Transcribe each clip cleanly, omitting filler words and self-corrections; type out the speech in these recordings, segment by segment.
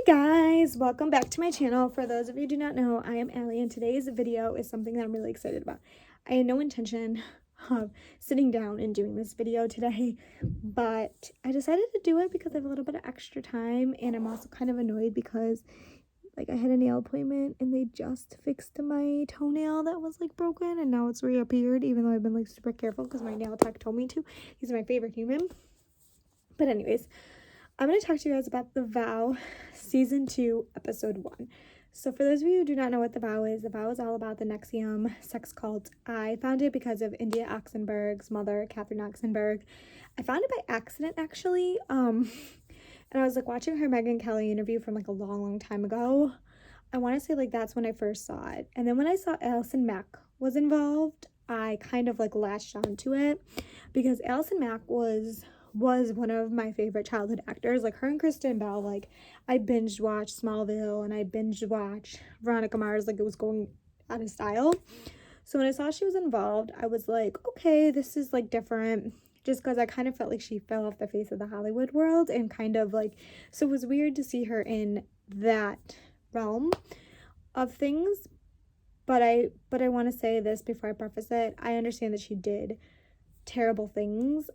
Guys, welcome back to my channel. For those of you who do not know, I am Allie, and today's video is something that I'm really excited about. I had no intention of sitting down and doing this video today, but I decided to do it because I have a little bit of extra time, and I'm also kind of annoyed because I had a nail appointment and they just fixed my toenail that was broken, and now it's reappeared, even though I've been super careful because my nail tech told me to. He's my favorite human. But anyways, I'm going to talk to you guys about The Vow, Season 2, Episode 1. So for those of you who do not know what The Vow is all about the NXIVM sex cult. I found it because of India Oxenberg's mother, Catherine Oxenberg. I found it by accident, actually. And I was watching her Megyn Kelly interview from a long time ago. I want to say that's when I first saw it. And then when I saw Allison Mack was involved, I kind of latched onto it because Allison Mack was one of my favorite childhood actors. Her and Kristen Bell, I binge watched Smallville and I binge watched Veronica Mars, it was going out of style. So when I saw she was involved, I was okay, this is different, just because I kind of felt she fell off the face of the Hollywood world, and kind of so it was weird to see her in that realm of things. But I want to say this before I preface it. I understand that she did terrible things,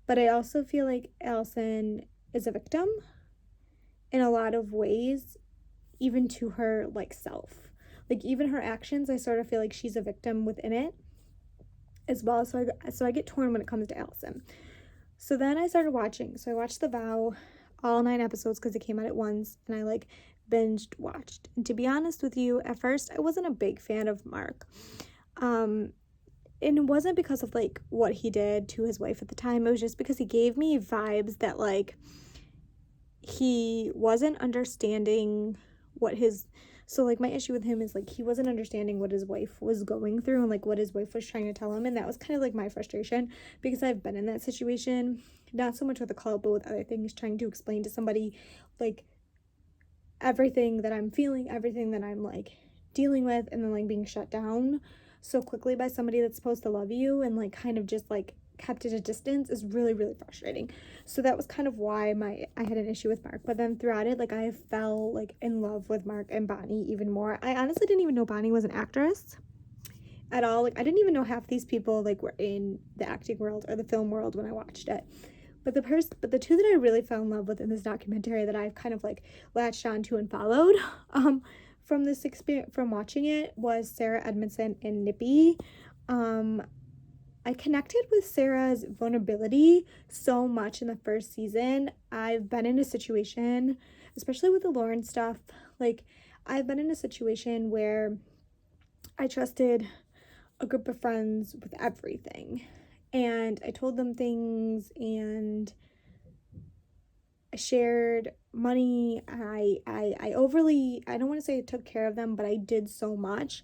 but I also feel Allison is a victim in a lot of ways, even to her self. Even her actions, I sort of feel she's a victim within it as well. So I get torn when it comes to Allison. So then I started watching. So I watched The Vow, all 9 episodes, because it came out at once, and I binged watched. And to be honest with you, at first I wasn't a big fan of Mark. And it wasn't because of what he did to his wife at the time. It was just because he gave me vibes that he wasn't understanding what his, so my issue with him is he wasn't understanding what his wife was going through and what his wife was trying to tell him. And that was kind of my frustration, because I've been in that situation, not so much with the cult but with other things, trying to explain to somebody everything that I'm feeling, everything that I'm dealing with, and then being shut down so quickly by somebody that's supposed to love you, and kind of just kept at a distance, is really, really frustrating. So that was kind of why I had an issue with Mark. But then throughout it, I fell in love with Mark and Bonnie even more. I honestly didn't even know Bonnie was an actress at all. I didn't even know half these people were in the acting world or the film world when I watched it. But the two that I really fell in love with in this documentary, that I've kind of latched onto and followed from this experience, from watching it, was Sarah Edmondson and Nippy. I connected with Sarah's vulnerability so much in the first season. I've been in a situation, especially with the Lauren stuff, I've been in a situation where I trusted a group of friends with everything, and I told them things, and I shared money. I overly, I don't want to say I took care of them, but I did so much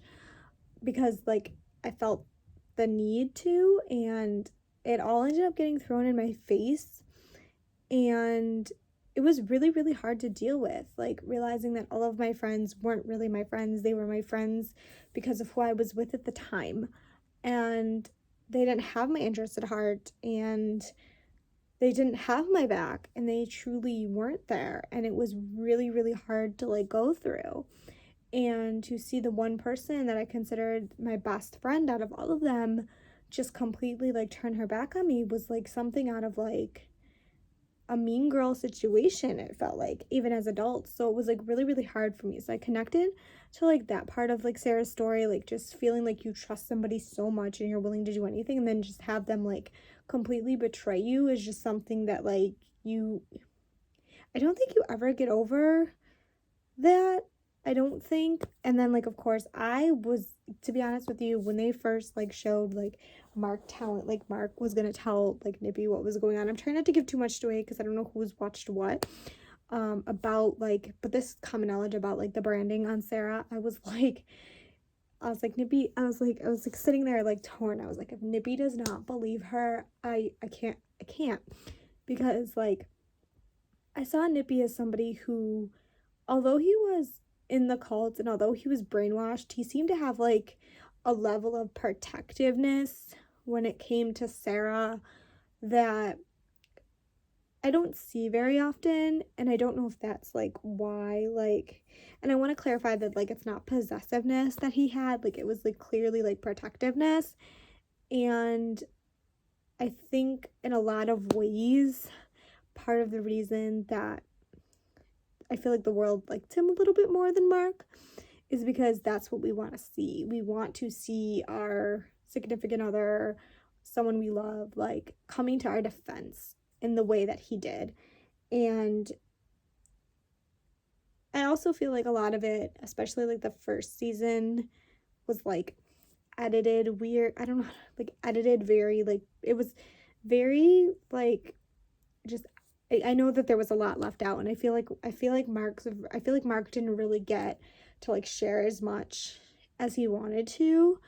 because I felt the need to, and it all ended up getting thrown in my face, and it was really, really hard to deal with, realizing that all of my friends weren't really my friends. They were my friends because of who I was with at the time, and they didn't have my interests at heart, and they didn't have my back, and they truly weren't there. And it was really, really hard to go through. And to see the one person that I considered my best friend out of all of them just completely turn her back on me was something out of a mean girl situation, it felt even as adults. So it was really, really hard for me. So I connected to that part of Sarah's story, just feeling you trust somebody so much and you're willing to do anything, and then just have them completely betray you is just something that I don't think you ever get over that. I don't think. And then of course, I was, to be honest with you, when they first showed Mark talent, Mark was gonna tell Nippy what was going on. I'm trying not to give too much away because I don't know who's watched what about but this common knowledge about the branding on Sarah. I was Nippy, I was sitting there torn. I was if Nippy does not believe her, I can't, because I saw Nippy as somebody who, although he was in the cult and although he was brainwashed, he seemed to have a level of protectiveness when it came to Sarah that I don't see very often, and I don't know if that's like why, like, and I want to clarify that like it's not possessiveness that he had, like it was like clearly like protectiveness. And I think in a lot of ways, part of the reason that I feel like the world liked him a little bit more than Mark is because that's what we want to see. We want to see our significant other, someone we love, like coming to our defense in the way that he did. And I also feel like a lot of it, especially like the first season, was like edited weird. I don't know, like edited very, like it was very like just I know that there was a lot left out, and I feel like Mark didn't really get to like share as much as he wanted to.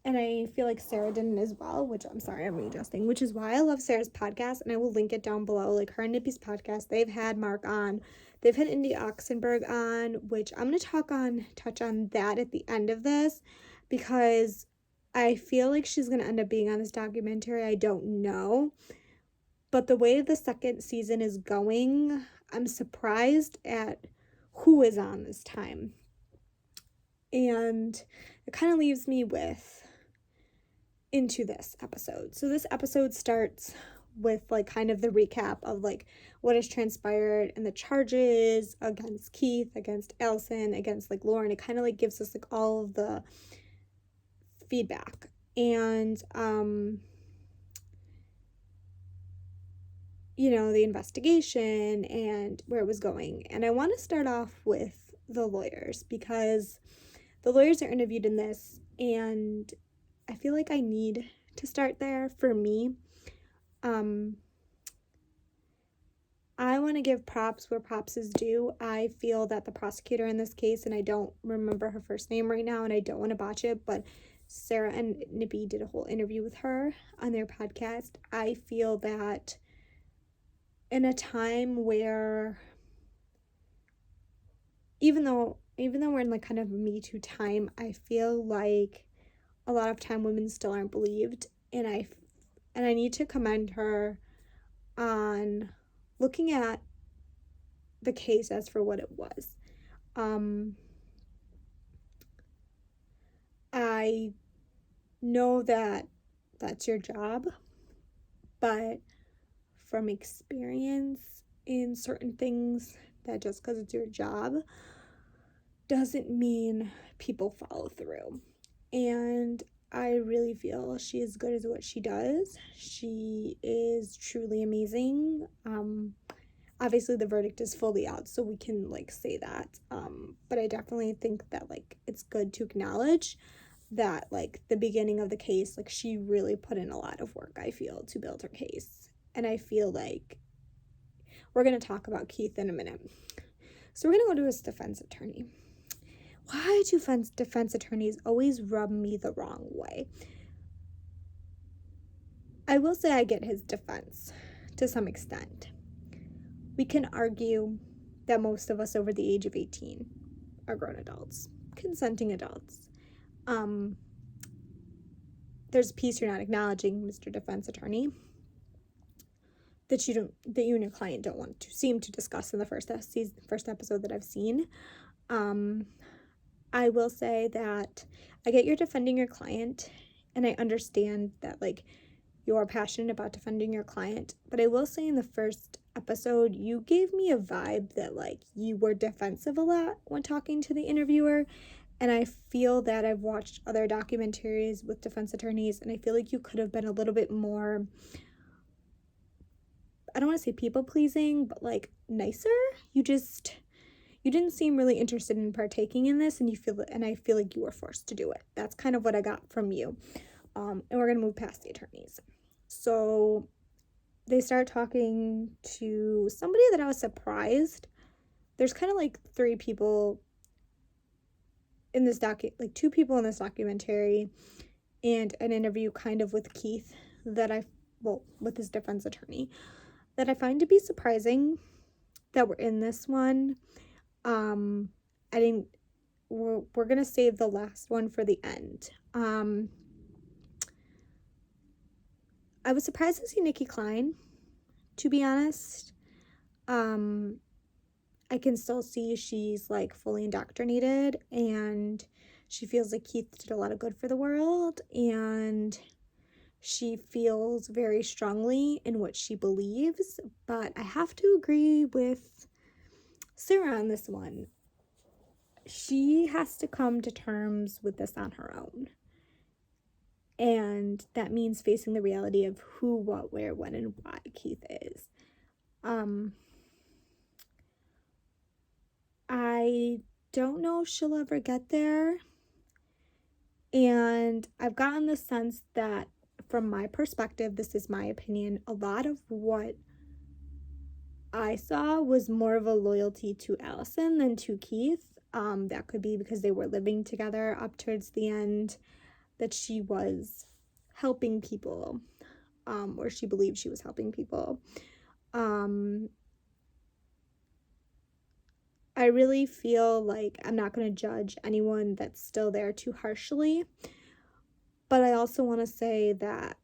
And I feel like Sarah didn't as well, which I'm sorry, I'm readjusting, which is why I love Sarah's podcast, and I will link it down below. Like her and Nippy's podcast, they've had Mark on. They've had Indy Oxenberg on, which I'm going to touch on that at the end of this, because I feel like she's going to end up being on this documentary. I don't know. But the way the second season is going, I'm surprised at who is on this time. And it kind of leaves me into this episode. So this episode starts with like kind of the recap of like what has transpired and the charges against Keith, against Allison, against like Lauren. It kind of like gives us like all of the feedback. And you know, the investigation and where it was going. And I want to start off with the lawyers, because the lawyers are interviewed in this, and I feel like I need to start there for me. I want to give props where props is due. I feel that the prosecutor in this case, and I don't remember her first name right now, and I don't want to botch it, but Sarah and Nippy did a whole interview with her on their podcast. I feel that in a time where, even though we're in like kind of a Me Too time, I feel like a lot of time women still aren't believed, and I need to commend her on looking at the case as for what it was. I know that that's your job, but from experience in certain things, that just because it's your job doesn't mean people follow through. And I really feel she is good as what she does. She is truly amazing. Obviously the verdict is fully out, so we can like say that. But I definitely think that like it's good to acknowledge that like the beginning of the case, like she really put in a lot of work, I feel, to build her case. And I feel like we're going to talk about Keith in a minute. So we're going to go to his defense attorney. Why do defense attorneys always rub me the wrong way? I will say I get his defense to some extent. We can argue that most of us over the age of 18 are grown adults, consenting adults. There's a piece you're not acknowledging, Mr. Defense Attorney, that you and your client don't want to seem to discuss in the first episode that I've seen. I will say that I get you're defending your client, and I understand that like you're passionate about defending your client, but I will say in the first episode you gave me a vibe that like you were defensive a lot when talking to the interviewer. And I feel that I've watched other documentaries with defense attorneys, and I feel like you could have been a little bit more, I don't want to say people pleasing, but like nicer. You didn't seem really interested in partaking in this, and I feel like you were forced to do it. That's kind of what I got from you. And we're gonna move past the attorneys. So they start talking to somebody that I was surprised. There's kind of like three people in this like two people in this documentary, and an interview kind of with Keith with his defense attorney, that I find to be surprising that we're in this one. We're gonna save the last one for the end. I was surprised to see Nicki Clyne to be honest. I can still see she's like fully indoctrinated, and she feels like Keith did a lot of good for the world, and she feels very strongly in what she believes. But I have to agree with Sarah on this one. She has to come to terms with this on her own. And that means facing the reality of who, what, where, when, and why Keith is. I don't know if she'll ever get there. And I've gotten the sense that, from my perspective, this is my opinion, a lot of what I saw was more of a loyalty to Allison than to Keith. That could be because they were living together up towards the end, that she was helping people, or she believed she was helping people. I really feel like I'm not going to judge anyone that's still there too harshly, but I also want to say that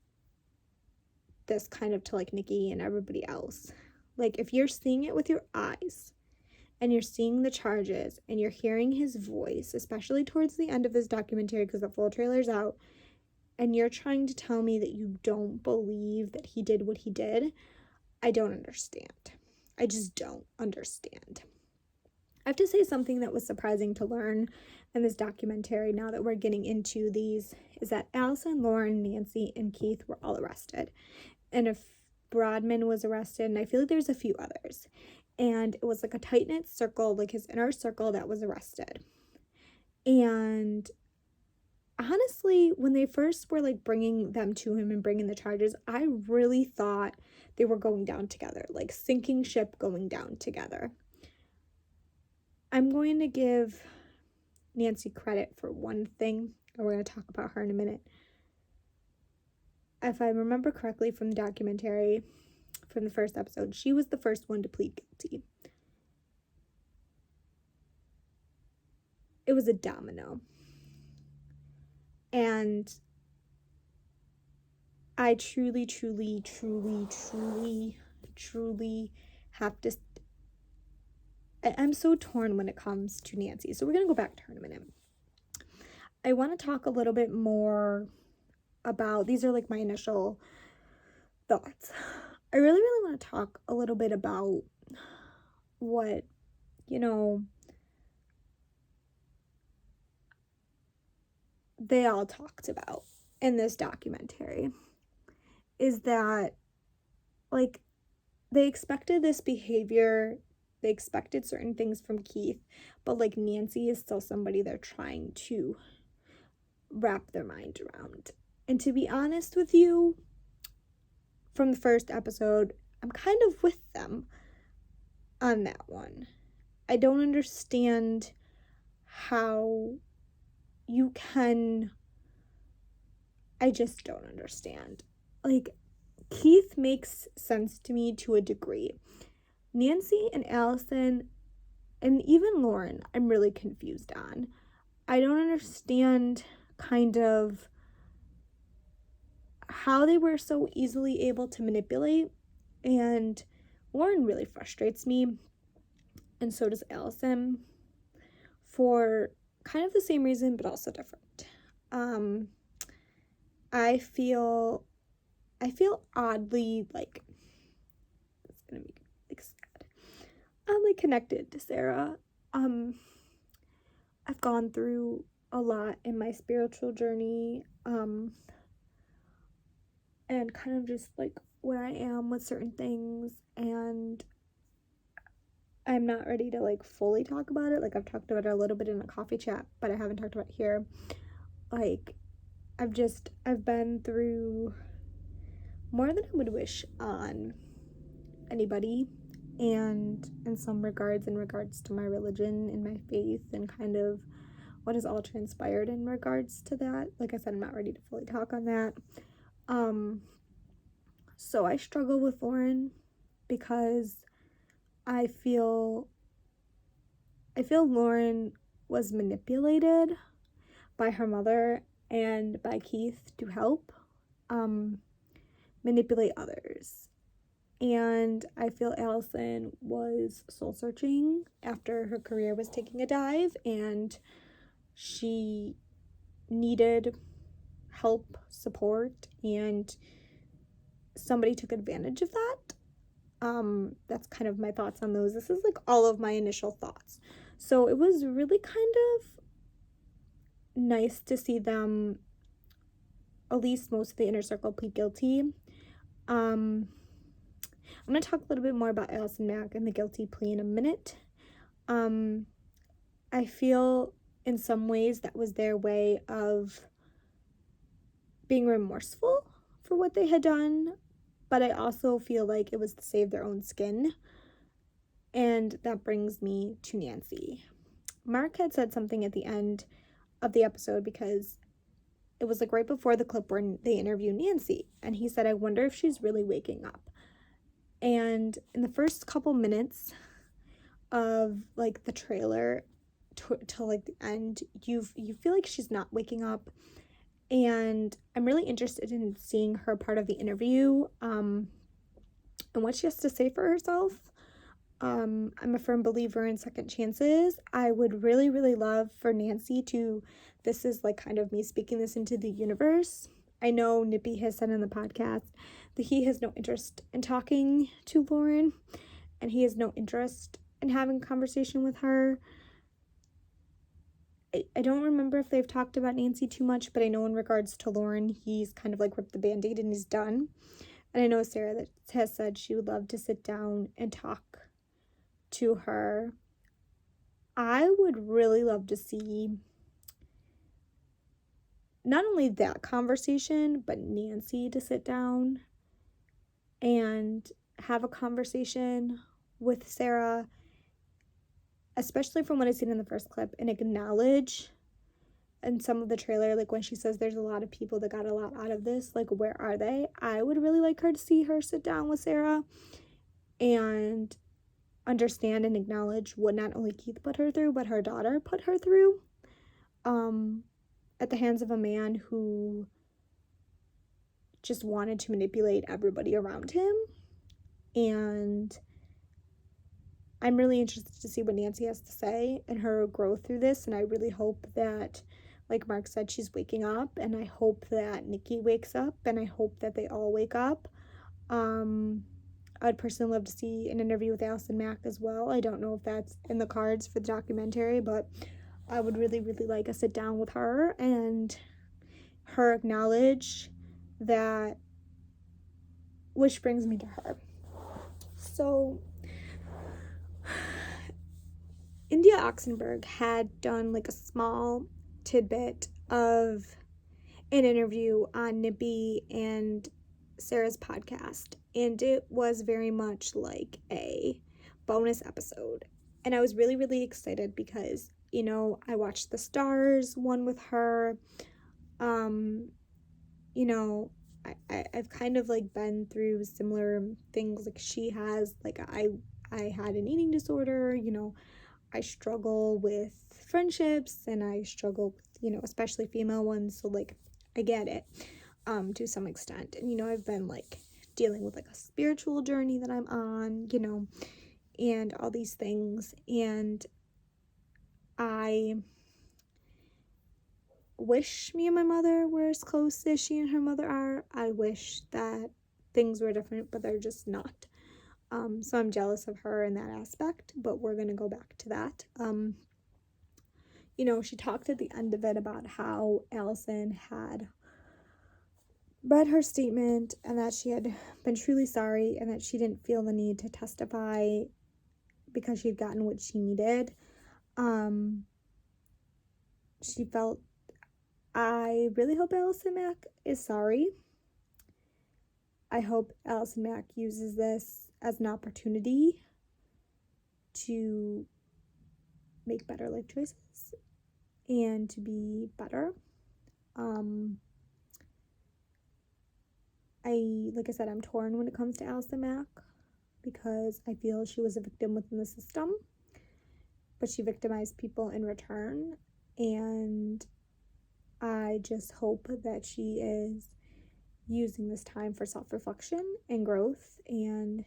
this kind of to like Nikki and everybody else. Like, if you're seeing it with your eyes and you're seeing the charges and you're hearing his voice, especially towards the end of this documentary because the full trailer's out, and you're trying to tell me that you don't believe that he did what he did, I don't understand. I just don't understand. I have to say, something that was surprising to learn in this documentary, now that we're getting into these, is that Allison, Lauren, Nancy, and Keith were all arrested. And if Brodman was arrested, and I feel like there's a few others. And it was like a tight-knit circle, like his inner circle, that was arrested. And honestly, when they first were like bringing them to him and bringing the charges, I really thought they were going down together, like sinking ship going down together. I'm going to give Nancy credit for one thing, and we're going to talk about her in a minute. If I remember correctly from the documentary, from the first episode, she was the first one to plead guilty. It was a domino. And I truly have to... I'm so torn when it comes to Nancy. So we're going to go back to her in a minute. I want to talk a little bit more about... These are like my initial thoughts. I really want to talk a little bit about what, they all talked about in this documentary, is that, like, they expected this behavior, they expected certain things from Keith, but like Nancy is still somebody they're trying to wrap their mind around. And to be honest with you, from the first episode, I'm kind of with them on that one. I don't understand how you can... I just don't understand. Like, Keith makes sense to me to a degree. Nancy and Allison, and even Lauren, I'm really confused on. I don't understand kind of how they were so easily able to manipulate, and Lauren really frustrates me, and so does Allison, for kind of the same reason but also different. I feel oddly like... it's gonna be like sad. Oddly connected to Sarah. I've gone through a lot in my spiritual journey, and kind of just like where I am with certain things, and I'm not ready to like fully talk about it. Like, I've talked about it a little bit in a coffee chat, but I haven't talked about it here. Like, I've been through more than I would wish on anybody, and in some regards, in regards to my religion and my faith, and kind of what has all transpired in regards to that. Like I said, I'm not ready to fully talk on that. So I struggle with Lauren because I feel Lauren was manipulated by her mother and by Keith to help manipulate others. And I feel Allison was soul searching after her career was taking a dive, and she needed help, support, and somebody took advantage of that. That's kind of my thoughts on those. This is like all of my initial thoughts. So it was really kind of nice to see them, at least most of the inner circle, plead guilty. I'm going to talk a little bit more about Allison Mack and the guilty plea in a minute. I feel in some ways that was their way of being remorseful for what they had done, but I also feel like it was to save their own skin. And that brings me to Nancy. Mark had said something at the end of the episode, because it was like right before the clip where they interview Nancy, and he said, I wonder if she's really waking up. And in the first couple minutes of like the trailer to like the end, you feel like she's not waking up, and I'm really interested in seeing her part of the interview, and what she has to say for herself. I'm a firm believer in second chances. I would really, really love for Nancy to, this is like kind of me speaking this into the universe. I know Nippy has said in the podcast that he has no interest in talking to Lauren, and he has no interest in having a conversation with her. I don't remember if they've talked about Nancy too much, but I know in regards to Lauren, he's kind of like ripped the Band-Aid and he's done. And I know Sarah that has said she would love to sit down and talk to her. I would really love to see not only that conversation, but Nancy to sit down and have a conversation with Sarah, especially from what I've seen in the first clip, and acknowledge in some of the trailer, like when she says there's a lot of people that got a lot out of this, like where are they? I would really like her to see her sit down with Sarah and understand and acknowledge what not only Keith put her through, but her daughter put her through, at the hands of a man who just wanted to manipulate everybody around him. And I'm really interested to see what Nancy has to say and her growth through this, and I really hope that, like Mark said, she's waking up, and I hope that Nikki wakes up, and I hope that they all wake up. I'd personally love to see an interview with Allison Mack as well. I don't know if that's in the cards for the documentary, but I would really, really like a sit down with her and her acknowledge that, which brings me to her. So India Oxenberg had done like a small tidbit of an interview on Nippy and Sarah's podcast, and it was very much like a bonus episode, and I was really, really excited because, you know, I watched the Stars one with her. You know, I've kind of like been through similar things like she has. Like I had an eating disorder, you know, I struggle with friendships, and I struggle with, you know, especially female ones, so like I get it to some extent. And, you know, I've been like dealing with like a spiritual journey that I'm on, you know, and all these things. And I wish me and my mother were as close as she and her mother are. I wish that things were different, but they're just not. So I'm jealous of her in that aspect, but we're going to go back to that. You know, she talked at the end of it about how Allison had read her statement and that she had been truly sorry and that she didn't feel the need to testify because she'd gotten what she needed. She felt, I really hope Allison Mack is sorry. I hope Allison Mack uses this as an opportunity to make better life choices and to be better. Like I said, I'm torn when it comes to Allison Mack because I feel she was a victim within the system, but she victimized people in return, and I just hope that she is using this time for self-reflection and growth and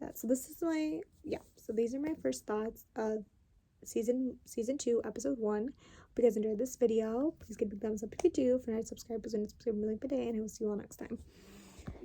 that. So this is my, yeah, so these are my first thoughts of season 2, episode 1. Hope you guys enjoyed this video. Please give a big thumbs up if you do. If you're not subscribed, please subscribe to the link today, and I will see you all next time.